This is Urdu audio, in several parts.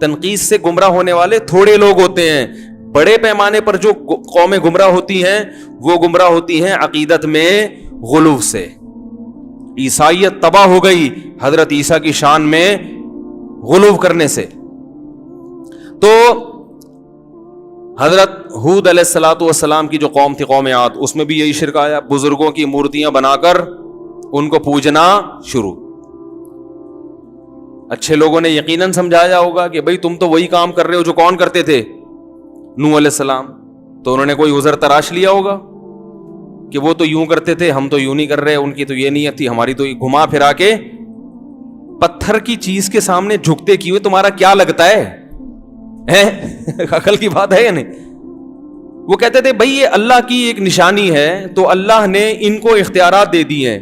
تنقیص سے گمراہ ہونے والے تھوڑے لوگ ہوتے ہیں. بڑے پیمانے پر جو قومیں گمراہ ہوتی ہیں وہ گمراہ ہوتی ہیں عقیدت میں غلو سے. عیسائیت تباہ ہو گئی حضرت عیسیٰ کی شان میں غلو کرنے سے. تو حضرت ہود علیہ الصلوۃ والسلام کی جو قوم تھی قوم عاد, اس میں بھی یہی شرک آیا. بزرگوں کی مورتیاں بنا کر ان کو پوجنا شروع. اچھے لوگوں نے یقیناً سمجھایا ہوگا کہ بھئی تم تو وہی کام کر رہے ہو جو کون کرتے تھے, نوح علیہ السلام. تو انہوں نے کوئی عذر تراش لیا ہوگا کہ وہ تو یوں کرتے تھے, ہم تو یوں نہیں کر رہے, ان کی تو یہ نیت تھی, ہماری تو گھما پھرا کے. پتھر کی چیز کے سامنے جھکتے کیوں تمہارا کیا لگتا ہے؟ عقل کی بات ہے یا نہیں؟ وہ کہتے تھے بھئی یہ اللہ کی ایک نشانی ہے, تو اللہ نے ان کو اختیارات دے دیے ہیں.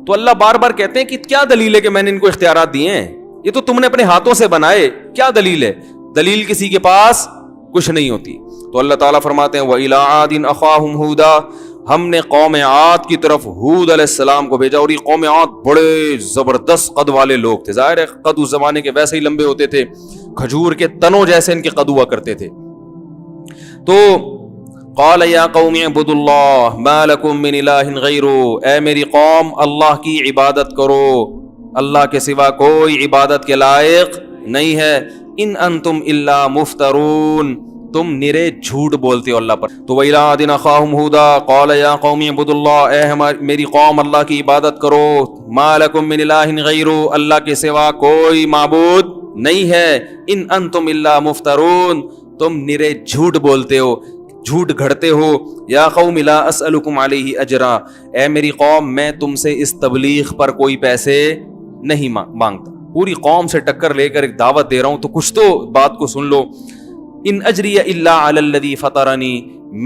تو اللہ بار بار کہتے ہیں کہ کیا دلیل ہے کہ میں نے ان کو اختیارات دیے ہیں؟ یہ تو تم نے اپنے ہاتھوں سے بنائے, کیا دلیل ہے؟ دلیل کسی کے پاس کچھ نہیں ہوتی. تو اللہ تعالیٰ فرماتے ہیں وَإِلَىٰ عَادٍ أَخَاهُمْ هُودًا, ہم نے قوم عاد کی طرف ہود علیہ السلام کو بھیجا. اور یہ قوم عاد بڑے زبردست قد والے لوگ تھے. ظاہر ہے قد اس زمانے کے ویسے ہی لمبے ہوتے تھے, کھجور کے تنوں جیسے ان کے قد ہوا کرتے تھے. تو قال یا قوم اعبدوا اللہ ما لکم من الہ غیرہ, اے میری قوم اللہ کی عبادت کرو, اللہ کے سوا کوئی عبادت کے لائق نہیں ہے. ان انتم الا مفترون, تم نرے جھوٹ بولتے ہو اللہ پر. تو وَإِلَىٰ عَادٍ أَخَاهُمْ هُودًا قَالَ يَا قَوْمِ اعْبُدُوا اللَّهَ, اے میری قوم اللہ کی عبادت کرو. مَا لَكُم مِّنْ إِلَٰهٍ غَيْرُهُ, اللہ کے سوا کوئی معبود نہیں ہے. ان انتم الا مفترون, تم نرے جھوٹ بولتے ہو, جھوٹ گھڑتے ہو. یا قوم لا اسألکم علیہ اجرا, اے میری قوم میں تم سے اس تبلیغ پر کوئی پیسے نہیں مانگتا. پوری قوم سے ٹکر لے کر ایک دعوت دے رہا ہوں, تو کچھ تو بات کو سن لو. ان اجری الا علی الذی فطرنی,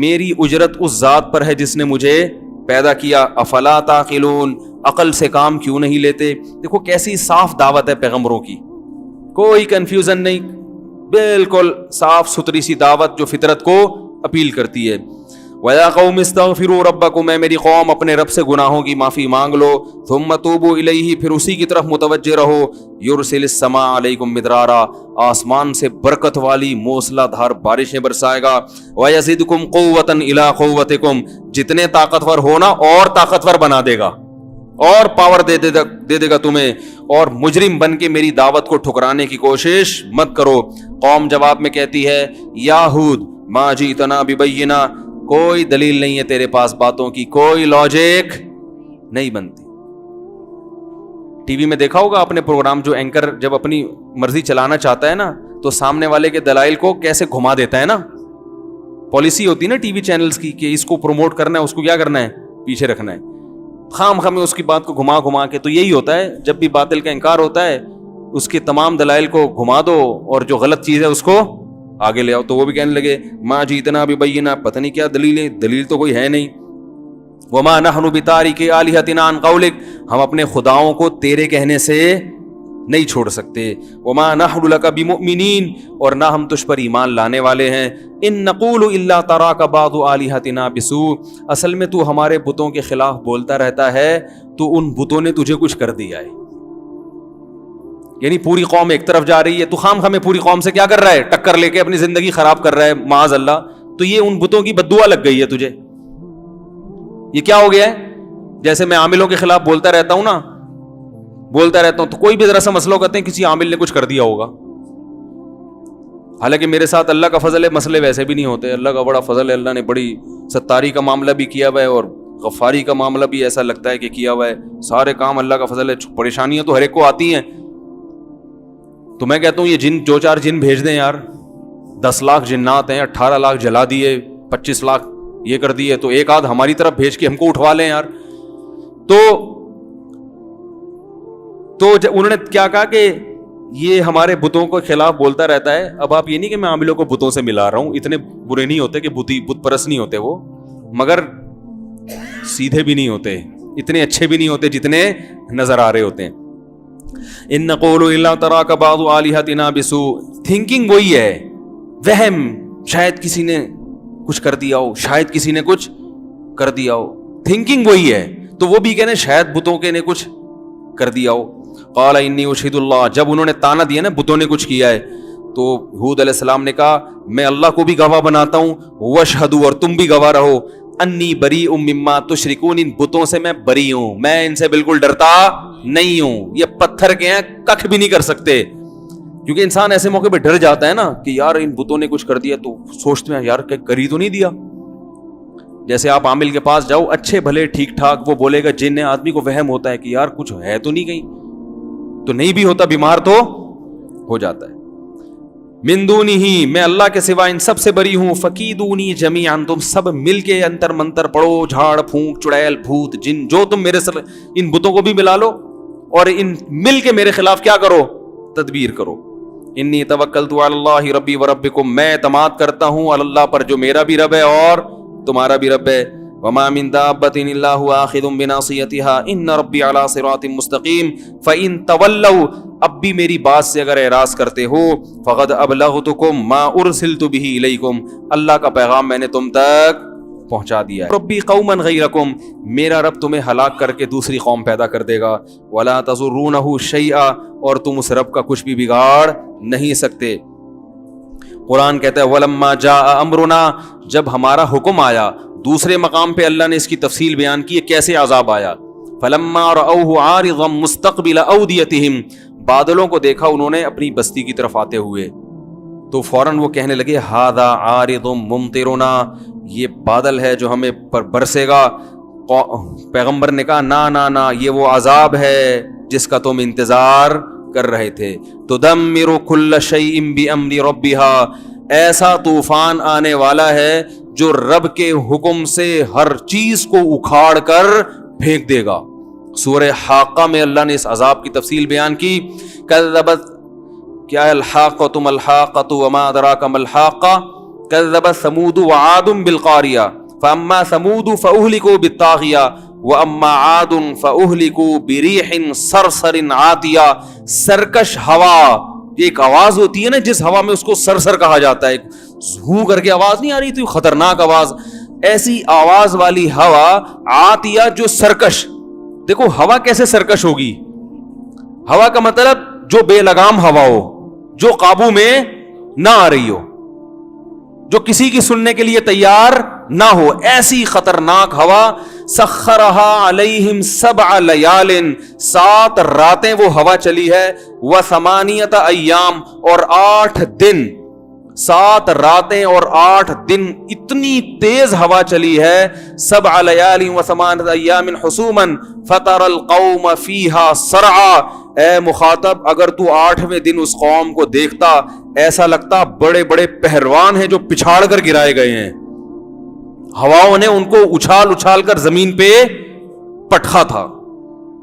میری اجرت اس ذات پر ہے جس نے مجھے پیدا کیا. افلا تعقلون, عقل سے کام کیوں نہیں لیتے؟ دیکھو کیسی صاف دعوت ہے پیغمبروں کی, کوئی کنفیوژن نہیں, بالکل صاف ستھری سی دعوت جو فطرت کو اپیل کرتی ہے. وَيَا قَوْمِ اسْتَغْفِرُوا رَبَّكُمْ, اے میری قوم اپنے رب سے گناہوں کی معافی مانگ لو. ثُمَّ تُوبُوا إِلَيْهِ, پھر اسی کی طرف متوجہ رہو. يُرْسِلِ السَّمَاءَ عَلَيْكُمْ مِدْرَارًا, آسمان سے برکت والی موسلا دھار بارشیں برسائے گا. وَيَزِدْكُمْ قُوَّةً إِلَىٰ قُوَّتِكُمْ, جتنے طاقتور ہونا اور طاقتور بنا دے گا, اور پاور دے دے گا تمہیں. اور مجرم بن کے میری دعوت کو ٹھکرانے کی کوشش مت کرو. قوم جواب میں کہتی ہے یا ہود ما جئتنا ببینہ, کوئی دلیل نہیں ہے تیرے پاس باتوں کی, کوئی لاجک نہیں بنتی. ٹی وی میں دیکھا ہوگا اپنے پروگرام, جو اینکر جب اپنی مرضی چلانا چاہتا ہے نا, تو سامنے والے کے دلائل کو کیسے گھما دیتا ہے نا. پالیسی ہوتی ہے نا ٹی وی چینلز کی کہ اس کو پروموٹ کرنا ہے, اس کو کیا کرنا ہے, پیچھے رکھنا ہے. خام خام اس کی بات کو گھما کے. تو یہی ہوتا ہے جب بھی باطل کا انکار ہوتا ہے, اس کے تمام دلائل کو گھما دو اور جو غلط چیز ہے اس کو آگے لے آؤ. تو وہ بھی کہنے لگے ما جیتنا ببینہ, پتہ نہیں کیا دلیل ہے, دلیل تو کوئی ہے نہیں. وما نحن بتارک آلہتنا عن قولک, ہم اپنے خداؤں کو تیرے کہنے سے نہیں چھوڑ سکتے. وما نحن لک بمؤمنین, اور نہ ہم تجھ پر ایمان لانے والے ہیں. ان نقول الا تراک بعض آلہتنا بسوء, اصل میں تو ہمارے بتوں کے خلاف بولتا رہتا ہے, تو ان بتوں نے تجھے کچھ کر دیا ہے. یعنی پوری قوم ایک طرف جا رہی ہے, تو خام خامے پوری قوم سے کیا کر رہا ہے, ٹکر لے کے اپنی زندگی خراب کر رہا ہے معاذ اللہ. تو یہ ان بتوں کی بد دعا لگ گئی ہے تجھے. یہ کیا ہو گیا ہے؟ جیسے میں عاملوں کے خلاف بولتا رہتا ہوں نا, بولتا رہتا ہوں, تو کوئی بھی ذرا سا مسئلہ کہتے ہیں کسی عامل نے کچھ کر دیا ہوگا. حالانکہ میرے ساتھ اللہ کا فضل ہے, مسئلے ویسے بھی نہیں ہوتے. اللہ کا بڑا فضل ہے, اللہ نے بڑی ستاری کا معاملہ بھی کیا ہوا ہے, اور غفاری کا معاملہ بھی ایسا لگتا ہے کہ کیا ہوا ہے. سارے کام اللہ کا فضل ہے. پریشانیاں تو ہر ایک کو آتی ہیں. تو میں کہتا ہوں یہ جن, جو چار جن بھیج دیں یار, 10 لاکھ جنات ہیں, 18 لاکھ جلا دیے, 25 لاکھ یہ کر دیے, تو ایک آدھ ہماری طرف بھیج کے ہم کو اٹھوا لیں یار. تو انہوں نے کیا کہا کہ یہ ہمارے بتوں کے خلاف بولتا رہتا ہے. اب آپ یہ نہیں کہ میں عاملوں کو بتوں سے ملا رہا ہوں, اتنے برے نہیں ہوتے کہ بت پرست نہیں ہوتے وہ, مگر سیدھے بھی نہیں ہوتے, اتنے اچھے بھی نہیں ہوتے جتنے نظر آ رہے ہوتے ہیں. ان نقول الا تراک بعض آلہتنا بسوء, تھنکنگ وہی ہے, وہم, شاید کسی نے کچھ کر دیا ہو, شاید کسی نے کچھ کر دیا ہو, تھنکنگ وہی ہے. تو وہ بھی کہنے شاید بتوں کے نے کچھ کر دیا ہو. قال انی اشہد اللہ، جب انہوں نے تانا دیا نا بتوں نے کچھ کیا ہے، تو ہود علیہ السلام نے کہا میں اللہ کو بھی گواہ بناتا ہوں، واشہدوا، اور تم بھی گواہ رہو، انی بریء مما تشرکون، ان بتوں سے میں بری ہوں، میں ان سے بالکل ڈرتا نہیں ہوں، یہ پتھر کے ہیں، ککھ بھی نہیں کر سکتے. کیونکہ انسان ایسے موقع پہ ڈر جاتا ہے نا کہ یار ان بتوں نے کچھ کر دیا، تو سوچتے ہیں یار کر ہی تو نہیں دیا. جیسے آپ عامل کے پاس جاؤ، اچھے بھلے ٹھیک ٹھاک، وہ بولے گا جن ہے، آدمی کو وہم ہوتا ہے کہ یار کچھ ہے تو نہیں کہیں، تو نہیں بھی ہوتا، بیمار تو ہو جاتا ہے. من دونہ، میں اللہ کے سوا ان سب سے بری ہوں، فکیدونی جمیعا، تم سب مل کے انتر منتر پڑھو، جھاڑ پھونک چڑیل بھوت جن جو تم میرے سر، ان بتوں کو بھی ملا لو اور ان مل کے میرے خلاف کیا کرو، تدبیر کرو. انی توکلت علی اللہ ربی و ربکم، میں اعتماد کرتا ہوں اللہ پر جو میرا بھی رب ہے اور تمہارا بھی رب ہے. وما من دابۃ الا هو آخذ بناصیتها ان ربی علی صراط مستقیم فإن تولوا، اب بھی میری بات سے اگر اعراض کرتے ہو، فقد ابلغتکم ما ارسلت به الیکم، اللہ کا پیغام میں نے تم تک پہنچا دیا ہے. ربی قوما غیرکم، میرا رب تمہیں ہلاک کر کے دوسری قوم پیدا کر دے گا. ولا تضرونہ شیئا، اور تم اس رب کا کچھ بھی بگاڑ نہیں سکتے. قرآن کہتا ہے ولما جاء امرنا، جب ہمارا حکم آیا. دوسرے مقام پہ اللہ نے اس کی تفصیل بیان کی ہے کیسے عذاب آیا. فلما رأوه عارضا مستقبل اودیتہم، بادلوں کو دیکھا انہوں نے اپنی بستی کی طرف آتے ہوئے، تو فوراً وہ کہنے لگے ھذا عارض ممطرنا، یہ بادل ہے جو ہمیں پر برسے گا. پیغمبر نے کہا نا نا نا، یہ وہ عذاب ہے جس کا تم انتظار کر رہے تھے. تدمر کل شیء بامر ربها، ایسا طوفان آنے والا ہے جو رب کے حکم سے ہر چیز کو اکھاڑ کر پھینک دے گا. سورہ حاقہ میں اللہ نے اس عذاب کی تفصیل بیان کی. کذبت، کیا ہے الحاقۃ ما الحاقۃ وما ادراک ما الحاقہ، کذبت ثمود وعاد بالقاریہ فاما ثمود فاہلکوا بالطاغیہ واما عاد فاہلکوا بریح صرصر عاتیہ. سرکش ہوا، ایک آواز ہوتی ہے نا جس ہوا میں اس کو سرسر کہا جاتا ہے، ہوں کر کے آواز نہیں آ رہی تھی، خطرناک آواز، ایسی آواز والی ہوا عاتیہ جو سرکش. دیکھو ہوا کیسے سرکش ہوگی، ہوا کا مطلب جو بے لگام ہوا ہو، جو قابو میں نہ آ رہی ہو، جو کسی کی سننے کے لیے تیار نہ ہو، ایسی خطرناک ہوا. سخرها علیہم 7 لیال، 7 راتیں وہ ہوا چلی ہے، و8 ایام، اور 8 دن، 7 راتیں اور 8 دن، اتنی تیز ہوا چلی ہے. 7 لیال و8 ایام حسوما فتر القوم فیہا صرعا، اے مخاطب اگر تو 8ویں دن اس قوم کو دیکھتا ایسا لگتا بڑے بڑے پہلوان ہیں جو پچھاڑ کر گرائے گئے ہیں، ہواؤں نے ان کو اچھال اچھال کر زمین پہ پٹخا تھا.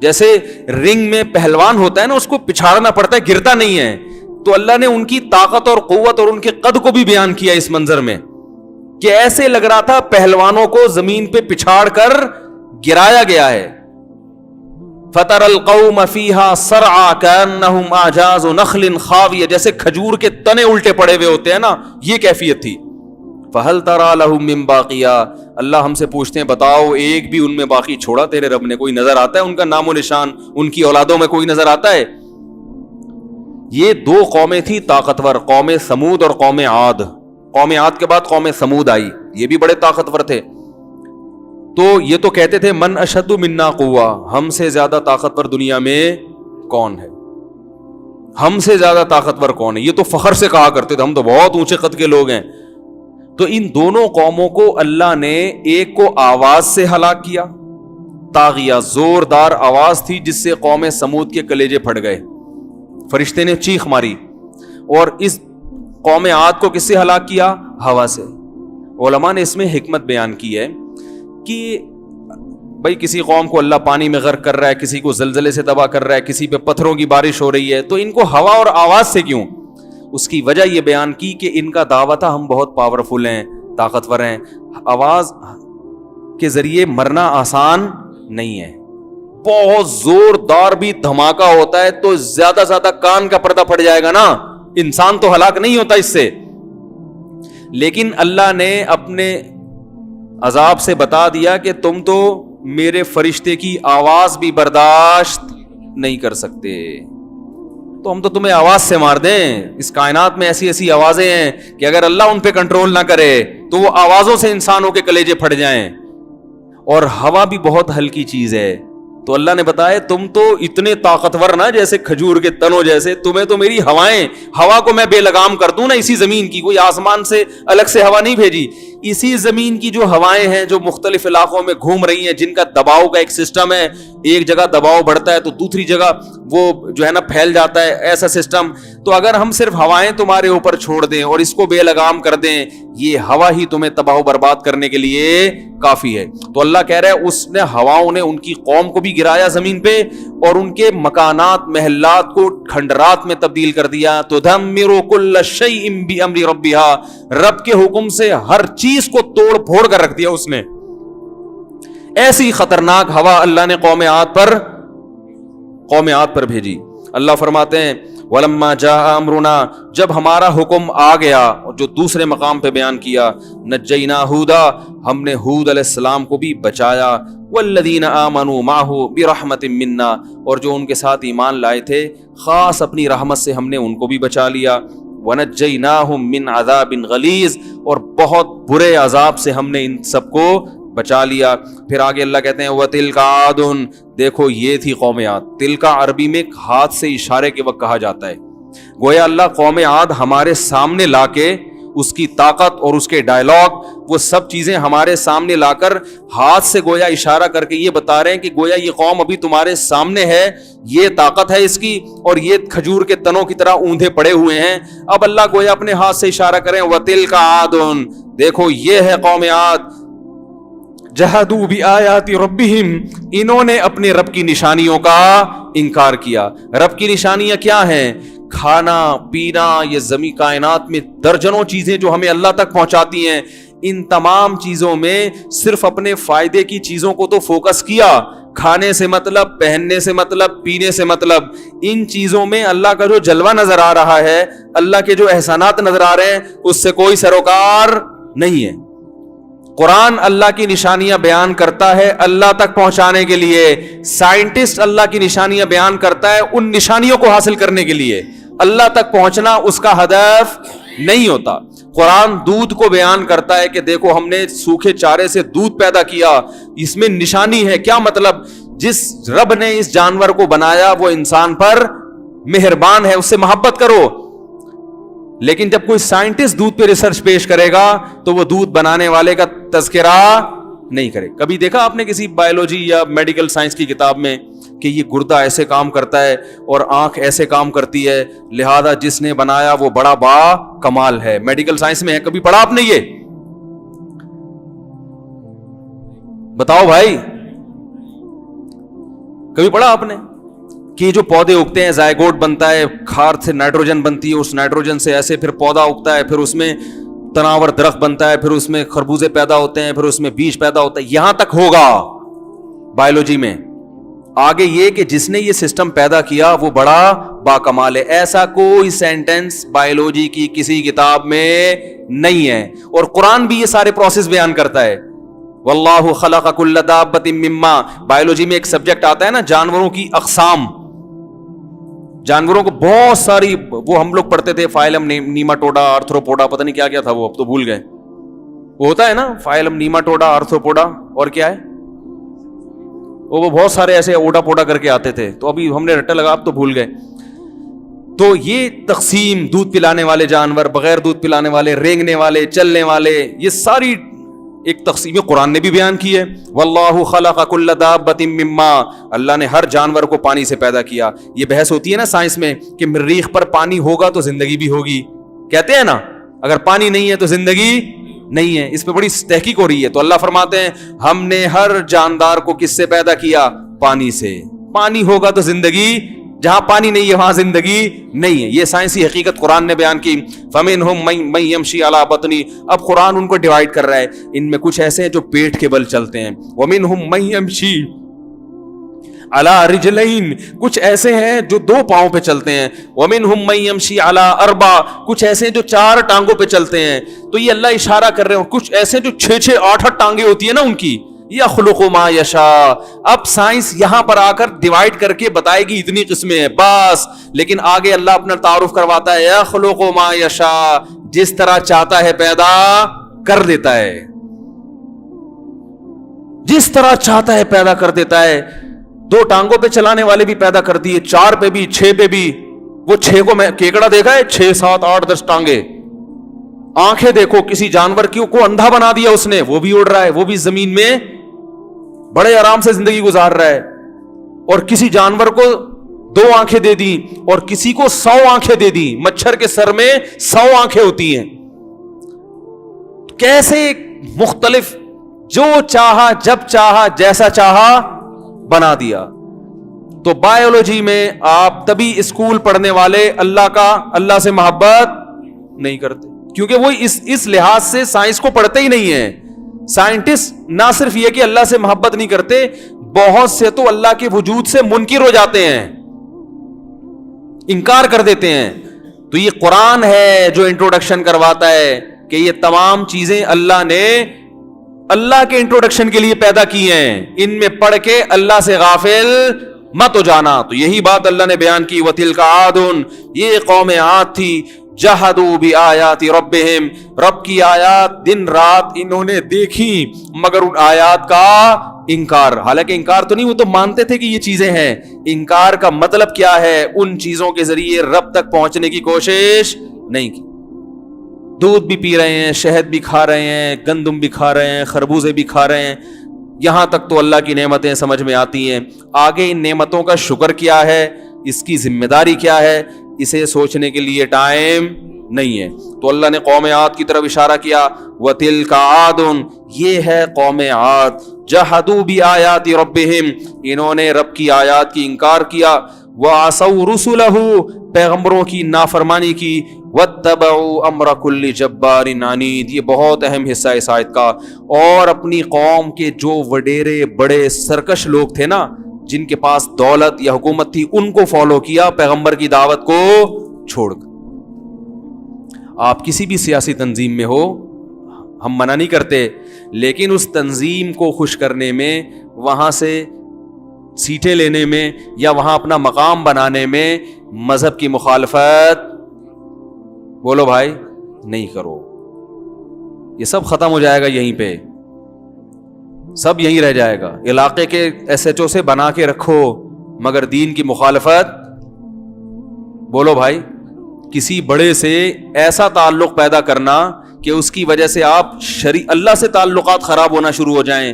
جیسے رنگ میں پہلوان ہوتا ہے نا، اس کو پچھاڑنا پڑتا ہے، گرتا نہیں ہے. تو اللہ نے ان کی طاقت اور قوت اور ان کے قد کو بھی بیان کیا اس منظر میں کہ ایسے لگ رہا تھا پہلوانوں کو زمین پہ پچھاڑ کر گرایا گیا ہے. فَتَرَ الْقَوْمَ فِيهَا صَرْعَا كَأَنَّهُمْ أَعْجَازُ نَخْلٍ خَاوِيَةٍ، جیسے کھجور کے تنے الٹے پڑے ہوئے ہوتے ہیں نا، یہ کیفیت تھی. فَهَلْ تَرَى لَهُم مِّن بَاقِيَةٍ، اللہ ہم سے پوچھتے ہیں بتاؤ ایک بھی ان میں باقی چھوڑا تیرے رب نے؟ کوئی نظر آتا ہے ان کا نام و نشان، ان کی اولادوں میں کوئی نظر آتا ہے؟ یہ 2 قومیں تھی طاقتور، قوم سمود اور قوم عاد. قوم عاد کے بعد قوم سمود آئی، یہ بھی بڑے طاقتور تھے. تو یہ تو کہتے تھے من اشد منا قوہ، ہم سے زیادہ طاقتور دنیا میں کون ہے، ہم سے زیادہ طاقتور کون ہے، یہ تو فخر سے کہا کرتے تھے ہم تو بہت اونچے قد کے لوگ ہیں. تو ان دونوں قوموں کو اللہ نے ایک کو آواز سے ہلاک کیا، طاغیہ، زوردار آواز تھی جس سے قوم سمود کے کلیجے پھٹ گئے، فرشتے نے چیخ ماری. اور اس قوم عاد کو کس سے ہلاک کیا؟ ہوا سے. علماء نے اس میں حکمت بیان کی ہے کہ بھائی کسی قوم کو اللہ پانی میں غرق کر رہا ہے، کسی کو زلزلے سے تباہ کر رہا ہے، کسی پہ پتھروں کی بارش ہو رہی ہے، تو ان کو ہوا اور آواز سے کیوں؟ اس کی وجہ یہ بیان کی کہ ان کا دعویٰ تھا ہم بہت پاورفل ہیں، طاقتور ہیں. آواز کے ذریعے مرنا آسان نہیں ہے، بہت زوردار بھی دھماکہ ہوتا ہے تو زیادہ زیادہ کان کا پردہ پھٹ جائے گا نا، انسان تو ہلاک نہیں ہوتا اس سے. لیکن اللہ نے اپنے عذاب سے بتا دیا کہ تم تو میرے فرشتے کی آواز بھی برداشت نہیں کر سکتے. تو ہم تو تمہیں آواز سے مار دیں. اس کائنات میں ایسی ایسی آوازیں ہیں کہ اگر اللہ ان پہ کنٹرول نہ کرے تو وہ آوازوں سے انسانوں کے کلیجے پھٹ جائیں. اور ہوا بھی بہت ہلکی چیز ہے. تو اللہ نے بتایا تم تو اتنے طاقتور نا جیسے کھجور کے تنوں جیسے, تمہیں تو میری ہوائیں, ہوا کو میں بے لگام کر دوں نا اسی زمین کی, کوئی آسمان سے الگ سے ہوا نہیں بھیجی, اسی زمین کی جو ہوائیں ہیں جو مختلف علاقوں میں گھوم رہی ہیں, جن کا دباؤ کا ایک سسٹم ہے, ایک جگہ دباؤ بڑھتا ہے تو دوسری جگہ وہ جو ہے نا پھیل جاتا ہے, ایسا سسٹم. تو اگر ہم صرف ہوائیں تمہارے اوپر چھوڑ دیں اور اس کو بے لگام کر دیں, یہ ہوا ہی تمہیں تباہ و برباد کرنے کے لیے کافی ہے. تو اللہ کہہ رہا ہے اس نے ہواؤں نے ان کی قوم کو بھی گرایا زمین پہ اور ان کے مکانات محلات کو کھنڈرات میں تبدیل کر دیا. تدمر کل شیء بامر ربها, رب کے حکم سے ہر چیز کو توڑ پھوڑ کر رکھ دیا اس نے. ایسی خطرناک ہوا اللہ نے قوم عاد پر بھیجی. اللہ فرماتے ہیں وَلَمَّا جَاءَ أَمْرُنَا, جب ہمارا حکم آ گیا, اور جو دوسرے مقام پہ بیان کیا, نَجَّيْنَا هُودًا, ہم نے ہود علیہ السلام کو بھی بچایا, وَالَّذِينَ آمَنُوا مَعَهُ بِرَحْمَةٍ مِنَّا, اور جو ان کے ساتھ ایمان لائے تھے خاص اپنی رحمت سے ہم نے ان کو بھی بچا لیا. وَنَجَّيْنَاهُمْ مِنْ عَذَابٍ غَلِيظٍ, اور بہت برے عذاب سے ہم نے ان سب کو بچا لیا. پھر آگے اللہ کہتے ہیں وَتِلْكَ عَادٌ, دیکھو یہ تھی قوم عاد. تلکا عربی میں ہاتھ سے اشارے کے وقت کہا جاتا ہے. گویا اللہ قوم عاد ہمارے سامنے لا کے اس کی طاقت اور اس کے ڈائلاگ وہ سب چیزیں ہمارے سامنے لا کر ہاتھ سے گویا اشارہ کر کے یہ بتا رہے ہیں کہ گویا یہ قوم ابھی تمہارے سامنے ہے, یہ طاقت ہے اس کی, اور یہ کھجور کے تنوں کی طرح اوندھے پڑے ہوئے ہیں. اب اللہ گویا اپنے ہاتھ سے اشارہ کریں وَتِلْكَ عَادٌ, دیکھو یہ ہے قوم عاد. جہدوا بآیات ربہم, انہوں نے اپنے رب کی نشانیوں کا انکار کیا. رب کی نشانیاں کیا ہیں؟ کھانا پینا, یہ زمین کائنات میں درجنوں چیزیں جو ہمیں اللہ تک پہنچاتی ہیں, ان تمام چیزوں میں صرف اپنے فائدے کی چیزوں کو تو فوکس کیا. کھانے سے مطلب, پہننے سے مطلب, پینے سے مطلب, ان چیزوں میں اللہ کا جو جلوہ نظر آ رہا ہے, اللہ کے جو احسانات نظر آ رہے ہیں, اس سے کوئی سروکار نہیں ہے. قرآن اللہ کی نشانیاں بیان کرتا ہے اللہ تک پہنچانے کے لیے. سائنٹسٹ اللہ کی نشانیاں بیان کرتا ہے ان نشانیوں کو حاصل کرنے کے لیے. اللہ تک پہنچنا اس کا ہدف نہیں ہوتا. قرآن دودھ کو بیان کرتا ہے کہ دیکھو ہم نے سوکھے چارے سے دودھ پیدا کیا, اس میں نشانی ہے. کیا مطلب؟ جس رب نے اس جانور کو بنایا وہ انسان پر مہربان ہے, اس سے محبت کرو. لیکن جب کوئی سائنٹسٹ دودھ پہ ریسرچ پیش کرے گا تو وہ دودھ بنانے والے کا تذکرہ نہیں کرے. کبھی دیکھا آپ نے کسی بایولوجی یا میڈیکل سائنس کی کتاب میں کہ یہ گردہ ایسے کام کرتا ہے اور آنکھ ایسے کام کرتی ہے, لہذا جس نے بنایا وہ بڑا با کمال ہے. میڈیکل سائنس میں ہے, کبھی پڑھا آپ نے یہ؟ بتاؤ بھائی, کبھی پڑھا آپ نے کہ جو پودے اگتے ہیں زائگوٹ بنتا ہے, کھاد سے نائٹروجن بنتی ہے, اس نائٹروجن سے ایسے پھر پودا اگتا ہے, پھر اس میں تناور درخت بنتا ہے, پھر اس میں خربوزے پیدا ہوتے ہیں, پھر اس میں بیج پیدا ہوتا ہے. یہاں تک ہوگا بایولوجی میں. آگے یہ کہ جس نے یہ سسٹم پیدا کیا وہ بڑا باکمال ہے. ایسا کوئی سینٹنس بایولوجی کی کسی کتاب میں نہیں ہے, اور قرآن بھی یہ سارے پروسیس بیان کرتا ہے. واللہ خلق کل دابۃ مما, بایولوجی میں ایک سبجیکٹ آتا ہے نا جانوروں کی اقسام. جانوروں کو بہت ساری, وہ ہم لوگ پڑھتے تھے فائلم نیماٹوڈا, آرتھروپوڈا, پتہ نہیں کیا کیا تھا وہ, اب تو بھول گئے. وہ ہوتا ہے نا فائلم نیماٹوڈا, آرتھروپوڈا, اور کیا ہے وہ بہت سارے ایسے اوڈا پوڈا کر کے آتے تھے, تو ابھی ہم نے رٹا لگا, اب تو بھول گئے. تو یہ تقسیم, دودھ پلانے والے جانور, بغیر دودھ پلانے والے, رینگنے والے, چلنے والے, یہ ساری ایک تقسیم قرآن نے بھی بیان کی ہے. واللہ خلق کل دابۃ مما, اللہ نے ہر جانور کو پانی سے پیدا کیا. یہ بحث ہوتی ہے نا سائنس میں کہ مریخ پر پانی ہوگا تو زندگی بھی ہوگی, کہتے ہیں نا اگر پانی نہیں ہے تو زندگی نہیں ہے. اس پہ بڑی تحقیق ہو رہی ہے. تو اللہ فرماتے ہیں ہم نے ہر جاندار کو کس سے پیدا کیا؟ پانی سے. پانی ہوگا تو زندگی, جہاں پانی نہیں ہے وہاں زندگی نہیں ہے. یہ سائنسی حقیقت قرآن نے بیان کی. فَمِنْهُمْ مَن يَمْشِي عَلَى بَطْنِهِ, اب قرآن ان کو ڈیوائیڈ کر رہا ہے. ان میں کچھ ایسے ہیں جو پیٹ کے بل چلتے ہیں. وَمِنْهُمْ مَن يَمْشِي عَلَى رِجْلَيْن, کچھ ایسے ہیں جو 2 پاؤں پہ چلتے ہیں. وَمِنْهُمْ مَن يَمْشِي عَلَى 4, کچھ ایسے ہیں جو 4 ٹانگوں پہ چلتے ہیں. تو یہ اللہ اشارہ کر رہے ہیں. کچھ ایسے جو 6-6 8-8 ٹانگیں ہوتی ہیں نا ان کی, یخلق ما یشاء. اب سائنس یہاں پر آ کر ڈیوائڈ کر کے بتائے گی اتنی قسمیں ہیں بس, لیکن آگے اللہ اپنا تعارف کرواتا ہے یخلق ما یشاء, جس طرح چاہتا ہے پیدا کر دیتا ہے, جس طرح چاہتا ہے پیدا کر دیتا ہے. 2 ٹانگوں پہ چلانے والے بھی پیدا کر دیے, 4 پہ بھی, 6 پہ بھی. وہ 6 کو میں کیکڑا دیکھا ہے, 6 7 8 10 ٹانگیں. آنکھیں دیکھو, کسی جانور کو اندھا بنا دیا اس نے, وہ بھی اڑ رہا ہے, وہ بھی زمین میں بڑے آرام سے زندگی گزار رہا ہے. اور کسی جانور کو 2 آنکھیں دے دی اور کسی کو 100 آنکھیں دے دی. مچھر کے سر میں 100 آنکھیں ہوتی ہیں. کیسے مختلف, جو چاہا جب چاہا جیسا چاہا بنا دیا. تو بایولوجی میں آپ تبھی اسکول پڑھنے والے اللہ سے محبت نہیں کرتے, کیونکہ وہ اس لحاظ سے سائنس کو پڑھتے ہی نہیں ہیں. سائنٹسٹ نہ صرف یہ کہ اللہ سے محبت نہیں کرتے, بہت سے تو اللہ کے وجود سے منکر ہو جاتے ہیں, انکار کر دیتے ہیں. تو یہ قرآن ہے جو انٹروڈکشن کرواتا ہے کہ یہ تمام چیزیں اللہ نے اللہ کے انٹروڈکشن کے لیے پیدا کی ہیں, ان میں پڑھ کے اللہ سے غافل مت ہو جانا. تو یہی بات اللہ نے بیان کی, وَتِلْكَ عَادٌ, یہ قوم عاد تھی, جَحَدُوا بِآيَاتِ رَبِّهِمْ, رب کی آیات دن رات انہوں نے دیکھی مگر ان آیات کا انکار. حالانکہ انکار تو نہیں, وہ تو مانتے تھے کہ یہ چیزیں ہیں. انکار کا مطلب کیا ہے, ان چیزوں کے ذریعے رب تک پہنچنے کی کوشش نہیں کی. دودھ بھی پی رہے ہیں, شہد بھی کھا رہے ہیں, گندم بھی کھا رہے ہیں, خربوزے بھی کھا رہے ہیں, یہاں تک تو اللہ کی نعمتیں سمجھ میں آتی ہیں. آگے ان نعمتوں کا شکر کیا ہے, اس کی ذمہ داری کیا ہے, اسے سوچنے کے لیے ٹائم نہیں ہے. تو اللہ نے قوم عاد کی طرف اشارہ کیا, وَتِلْكَ عَادٌ, یہ ہے قوم عاد, جَحَدُوا بِآيَاتِ رَبِّهِمْ, انہوں نے رب کی آیات کی انکار کیا, وَعَصَوْا رُسُلَهُ, پیغمبروں کی نافرمانی کی, وَاتَّبَعُوا أَمْرَ كُلِّ جَبَّارٍ عَنِيدٍ, یہ بہت اہم حصہ ہے اس آیت کا. اور اپنی قوم کے جو وڈیرے بڑے سرکش لوگ تھے نا, جن کے پاس دولت یا حکومت تھی, ان کو فالو کیا پیغمبر کی دعوت کو چھوڑ کر. آپ کسی بھی سیاسی تنظیم میں ہو, ہم منع نہیں کرتے, لیکن اس تنظیم کو خوش کرنے میں, وہاں سے سیٹیں لینے میں, یا وہاں اپنا مقام بنانے میں مذہب کی مخالفت, بولو بھائی, نہیں کرو. یہ سب ختم ہو جائے گا یہیں پہ, سب یہیں رہ جائے گا. علاقے کے ایس ایچ او سے بنا کے رکھو, مگر دین کی مخالفت, بولو بھائی. کسی بڑے سے ایسا تعلق پیدا کرنا کہ اس کی وجہ سے آپ اللہ سے تعلقات خراب ہونا شروع ہو جائیں,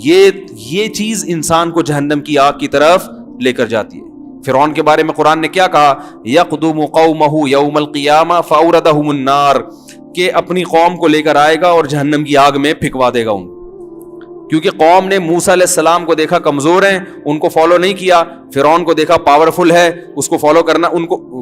یہ چیز انسان کو جہنم کی آگ کی طرف لے کر جاتی ہے. فرعون کے بارے میں قرآن نے کیا کہا, یقدم قومہ یوم القیامہ فاوردہم النار, کہ اپنی قوم کو لے کر آئے گا اور جہنم کی آگ میں پھینکوا دے گا ان, کیونکہ قوم نے موسیٰ علیہ السلام کو دیکھا کمزور ہیں, ان کو فالو نہیں کیا. فرعون کو دیکھا پاورفل ہے, اس کو فالو کرنا,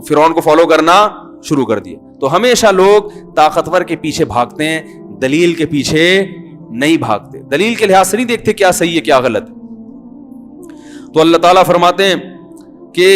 فرعون کو فالو کرنا شروع کر دیا. تو ہمیشہ لوگ طاقتور کے پیچھے بھاگتے ہیں, دلیل کے پیچھے نہیں بھاگتے, دلیل کے لحاظ سے نہیں دیکھتے کیا صحیح ہے کیا غلط. تو اللہ تعالیٰ فرماتے ہیں کہ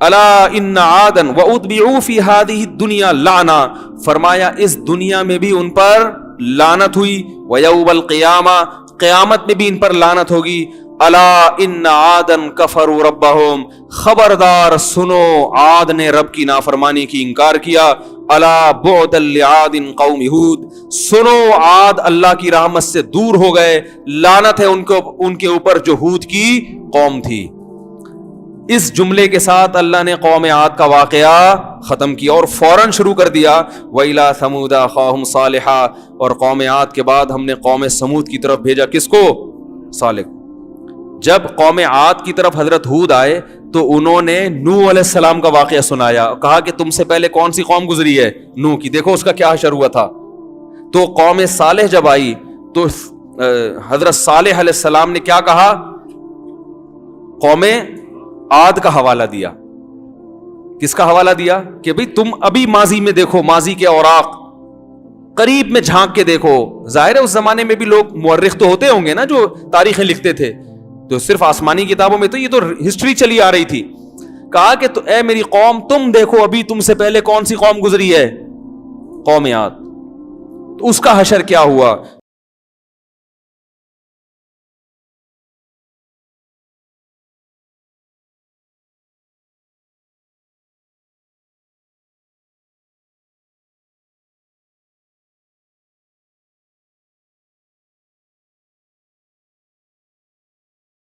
الا ان عادا واتبعوا فی هذه الدنيا لعنہ, فرمایا اس دنیا میں بھی ان پر لعنت ہوئی, ویوم القیامہ, قیامت میں بھی ان پر لعنت ہوگی. الا ان عادا کفروا ربهم, خبردار سنو, عاد نے رب کی نافرمانی کی انکار کیا. الا بعدا لعاد قوم ہود, سنو عاد اللہ کی رحمت سے دور ہو گئے, لعنت ہے ان کے اوپر جو ہود کی قوم تھی. اس جملے کے ساتھ اللہ نے قوم عاد کا واقعہ ختم کیا اور فوراً شروع کر دیا وَإِلَىٰ ثَمُودَ أَخَاهُمْ صَالِحًا, اور قوم عاد کے بعد ہم نے قوم سمود کی طرف بھیجا کس کو, صالح. جب قوم عاد کی طرف حضرت ہود آئے تو انہوں نے نوح علیہ السلام کا واقعہ سنایا, کہا کہ تم سے پہلے کون سی قوم گزری ہے, نوح کی, دیکھو اس کا کیا حشر ہوا تھا. تو قوم صالح جب آئی تو حضرت صالح علیہ السلام نے کیا کہا, قوم عاد کا حوالہ دیا. کس کا حوالہ دیا کہ بھئی تم ابھی ماضی میں دیکھو, ماضی کے اوراق قریب میں جھانک کے دیکھو. ظاہر ہے اس زمانے میں بھی لوگ مورخ تو ہوتے ہوں گے نا جو تاریخیں لکھتے تھے, تو صرف آسمانی کتابوں میں تو یہ تو ہسٹری چلی آ رہی تھی. کہا کہ تو اے میری قوم تم دیکھو ابھی تم سے پہلے کون سی قوم گزری ہے, قوم عاد, تو اس کا حشر کیا ہوا.